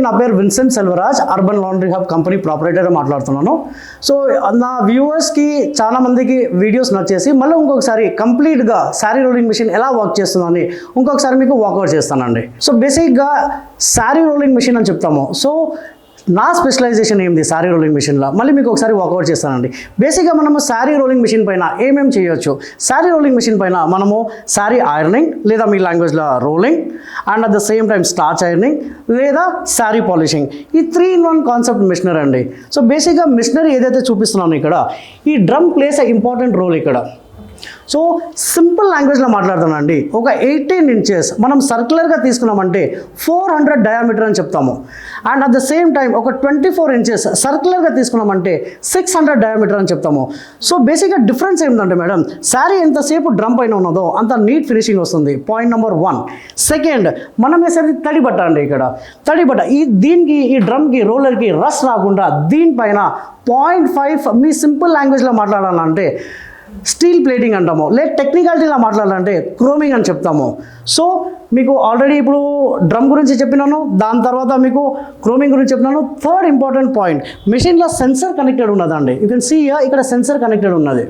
నా పేరు Vincent Selvaraj, urban laundry hub company proprietor మాట్లాడుతున్నాను. సో నా వ్యూవర్స్కి చాలా మందికి వీడియోస్ నచ్చేసి మళ్ళీ ఇంకొకసారి కంప్లీట్గా శారీ రోలింగ్ మిషన్ ఎలా వర్క్ చేస్తుందని ఇంకొకసారి మీకు వాకౌట్ చేస్తానండి. సో బేసిక్గా శారీ రోలింగ్ మిషన్ అని చెప్తాము. సో నా స్పెషలైజేషన్ ఏంది శారీ రోలింగ్ మిషన్లో మళ్ళీ మీకు ఒకసారి వాకౌట్ చేస్తానండి. బేసిక్గా మనము శారీ రోలింగ్ మిషన్ పైన ఏమేమి చేయొచ్చు. శారీ రోలింగ్ మిషన్ పైన మనము శారీ ఐరనింగ్ లేదా మీ లాంగ్వేజ్లో rolling and at the same time starch ironing లేదా శారీ పాలిషింగ్, ఈ 3-in-1 కాన్సెప్ట్ మిషనరీ అండి. సో బేసిక్గా మిషనరీ ఏదైతే చూపిస్తున్నాను ఇక్కడ, ఈ డ్రమ్ ప్లేస్ ఎ ఇంపార్టెంట్ రోల్ ఇక్కడ. సో సింపుల్ లాంగ్వేజ్లో మాట్లాడుతానండి. ఒక 18 inches మనం సర్క్యులర్గా తీసుకున్నామంటే 400 డయామీటర్ అని చెప్తాము. And at the same time ఒక 24 inches సర్క్యులర్గా తీసుకున్నామంటే 600 డయామీటర్ అని చెప్తాము. సో బేసిక్గా డిఫరెన్స్ ఏంటంటే మేడం, శారీ ఎంతసేపు డ్రమ్ పైన ఉన్నదో అంత నీట్ ఫినిషింగ్ వస్తుంది. Point number 1. సెకండ్, మనం వేసేది తడి బట్ట అండి. ఇక్కడ తడి బట్ట దీనికి ఈ డ్రమ్కి రోలర్కి రష్ రాకుండా దీనిపైన 0.5 మీ సింపుల్ లాంగ్వేజ్లో మాట్లాడాలంటే స్టీల్ ప్లేటింగ్ అంటాము, లేదా టెక్నికాలిటీలో మాట్లాడాలంటే క్రోమింగ్ అని చెప్తాము. సో మీకు ఆల్రెడీ ఇప్పుడు డ్రమ్ గురించి చెప్పినాను, దాని తర్వాత మీకు క్రోమింగ్ గురించి చెప్పినాను. థర్డ్ ఇంపార్టెంట్ పాయింట్, మెషిన్లో సెన్సర్ కనెక్టెడ్ ఉన్నదండి. యూ కెన్ సీ ఇక్కడ సెన్సర్ కనెక్టెడ్ ఉన్నది.